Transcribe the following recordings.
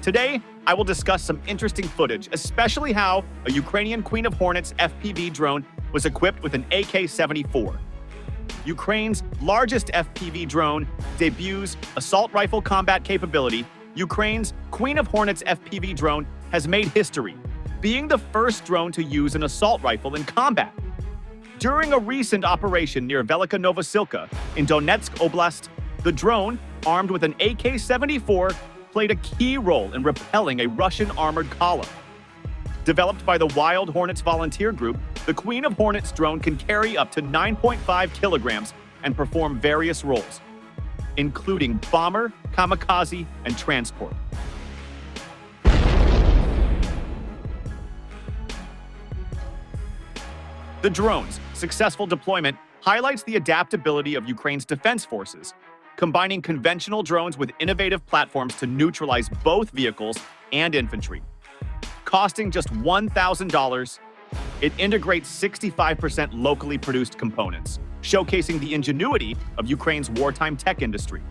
Today, I will discuss some interesting footage, especially how a Ukrainian Queen of Hornets FPV drone was equipped with an AK-74. Ukraine's largest FPV drone debuts assault rifle combat capability. Ukraine's Queen of Hornets FPV drone has made history, being the first drone to use an assault rifle in combat. During a recent operation near Velyka Novosilka in Donetsk Oblast, the drone, armed with an AK-74, played a key role in repelling a Russian armored column. Developed by the Wild Hornets volunteer group, the Queen of Hornets drone can carry up to 9.5 kilograms and perform various roles, including bomber, kamikaze, and transport. The drone's successful deployment highlights the adaptability of Ukraine's defense forces, combining conventional drones with innovative platforms to neutralize both vehicles and infantry. Costing just $1,000, it integrates 65% locally produced components, showcasing the ingenuity of Ukraine's wartime tech industry.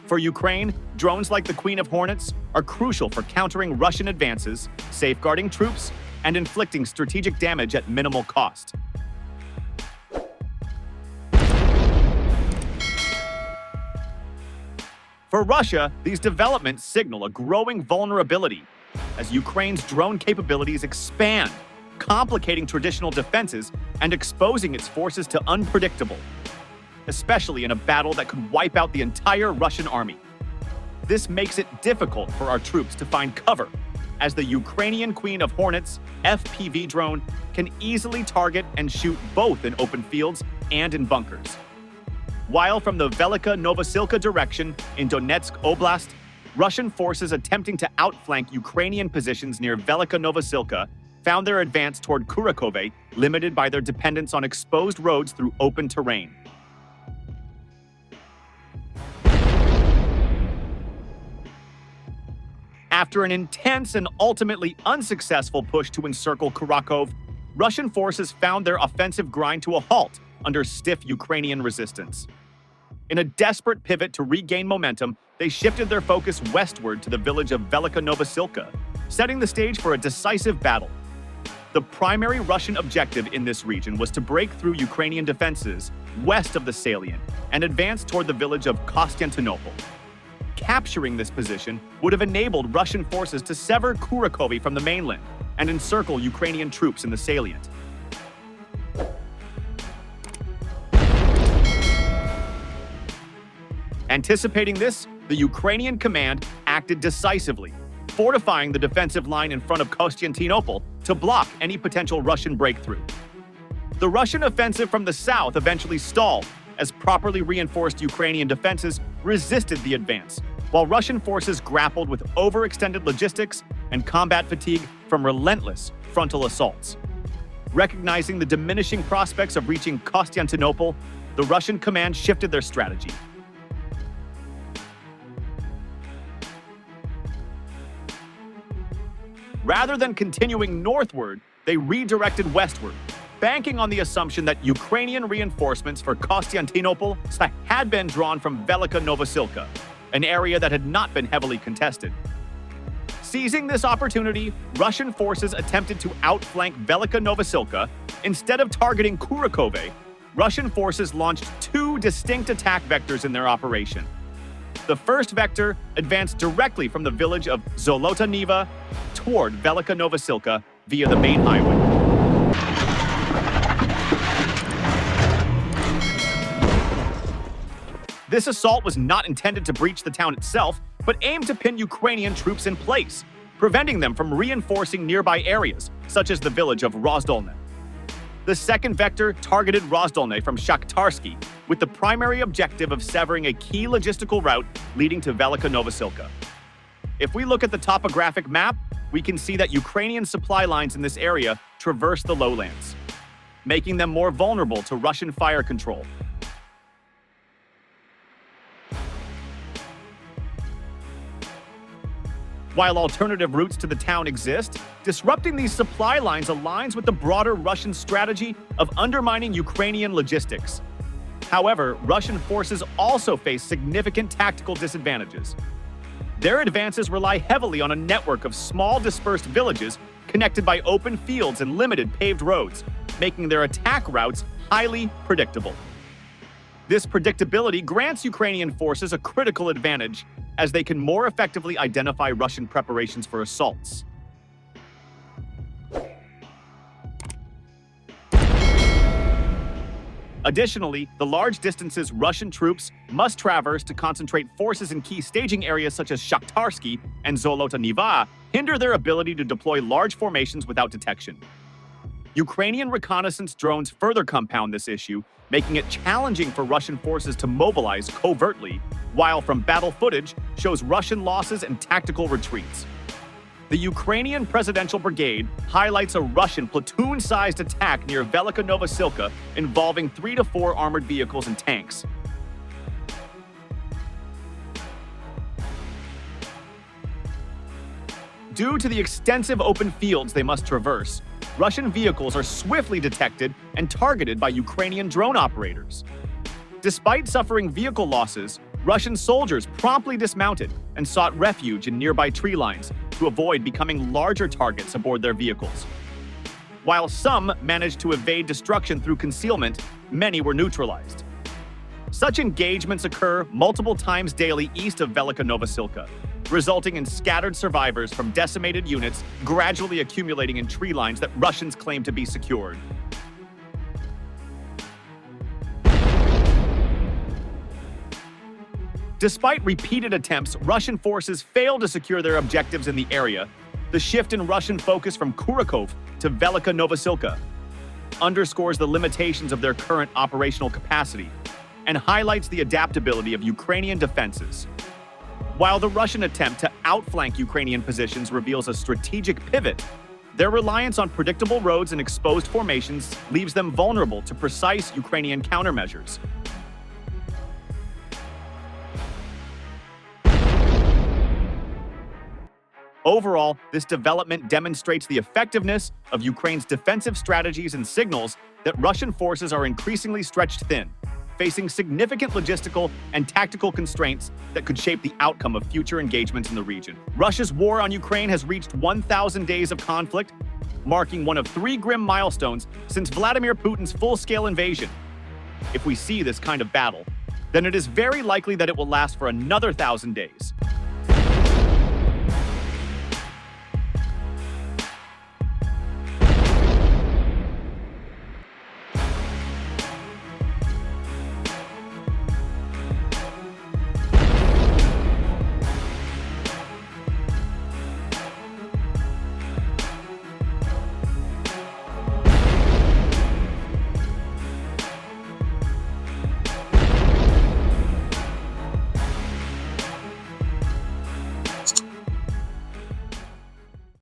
For Ukraine, drones like the Queen of Hornets are crucial for countering Russian advances, safeguarding troops, and inflicting strategic damage at minimal cost. For Russia, these developments signal a growing vulnerability as Ukraine's drone capabilities expand, complicating traditional defenses and exposing its forces to unpredictable, especially in a battle that could wipe out the entire Russian army. This makes it difficult for our troops to find cover, as the Ukrainian Queen of Hornets FPV drone can easily target and shoot both in open fields and in bunkers. While from the Velyka Novosilka direction in Donetsk Oblast, Russian forces attempting to outflank Ukrainian positions near Velyka Novosilka found their advance toward Kurakove limited by their dependence on exposed roads through open terrain. After an intense and ultimately unsuccessful push to encircle Kurakov, Russian forces found their offensive grind to a halt under stiff Ukrainian resistance. In a desperate pivot to regain momentum, they shifted their focus westward to the village of Velyka Novosilka, setting the stage for a decisive battle. The primary Russian objective in this region was to break through Ukrainian defenses west of the salient and advance toward the village of Konstantinopol. Capturing this position would have enabled Russian forces to sever Kurakove from the mainland and encircle Ukrainian troops in the salient. Anticipating this, the Ukrainian command acted decisively, fortifying the defensive line in front of Konstantinopol to block any potential Russian breakthrough. The Russian offensive from the south eventually stalled as properly reinforced Ukrainian defenses resisted the advance, while Russian forces grappled with overextended logistics and combat fatigue from relentless frontal assaults. Recognizing the diminishing prospects of reaching Konstantinopol, the Russian command shifted their strategy. Rather than continuing northward, they redirected westward, banking on the assumption that Ukrainian reinforcements for Konstantinopol had been drawn from Velyka Novosilka, an area that had not been heavily contested. Seizing this opportunity, Russian forces attempted to outflank Velyka Novosilka. Instead of targeting Kurakove, Russian forces launched two distinct attack vectors in their operation. The first vector advanced directly from the village of Zolota Niva toward Velyka Novosilka via the main highway. This assault was not intended to breach the town itself, but aimed to pin Ukrainian troops in place, preventing them from reinforcing nearby areas, such as the village of Rozdolne. The second vector targeted Rozdolne from Shakhtarsky, with the primary objective of severing a key logistical route leading to Velyka Novosilka. If we look at the topographic map, we can see that Ukrainian supply lines in this area traverse the lowlands, making them more vulnerable to Russian fire control. While alternative routes to the town exist, disrupting these supply lines aligns with the broader Russian strategy of undermining Ukrainian logistics. However, Russian forces also face significant tactical disadvantages. Their advances rely heavily on a network of small dispersed villages connected by open fields and limited paved roads, making their attack routes highly predictable. This predictability grants Ukrainian forces a critical advantage, as they can more effectively identify Russian preparations for assaults. Additionally, the large distances Russian troops must traverse to concentrate forces in key staging areas such as Shakhtarsky and Zolota Niva hinder their ability to deploy large formations without detection. Ukrainian reconnaissance drones further compound this issue, making it challenging for Russian forces to mobilize covertly, while from battle footage shows Russian losses and tactical retreats. The Ukrainian Presidential Brigade highlights a Russian platoon-sized attack near Velyka Novosilka involving 3 to 4 armored vehicles and tanks. Due to the extensive open fields they must traverse, Russian vehicles are swiftly detected and targeted by Ukrainian drone operators. Despite suffering vehicle losses, Russian soldiers promptly dismounted and sought refuge in nearby tree lines to avoid becoming larger targets aboard their vehicles. While some managed to evade destruction through concealment, many were neutralized. Such engagements occur multiple times daily east of Velyka Novosilka, resulting in scattered survivors from decimated units gradually accumulating in tree lines that Russians claim to be secured. Despite repeated attempts, Russian forces fail to secure their objectives in the area. The shift in Russian focus from Kurakov to Velyka Novosilka underscores the limitations of their current operational capacity and highlights the adaptability of Ukrainian defenses. While the Russian attempt to outflank Ukrainian positions reveals a strategic pivot, their reliance on predictable roads and exposed formations leaves them vulnerable to precise Ukrainian countermeasures. Overall, this development demonstrates the effectiveness of Ukraine's defensive strategies and signals that Russian forces are increasingly stretched thin, facing significant logistical and tactical constraints that could shape the outcome of future engagements in the region. Russia's war on Ukraine has reached 1,000 days of conflict, marking one of 3 grim milestones since Vladimir Putin's full-scale invasion. If we see this kind of battle, then it is very likely that it will last for another 1,000 days.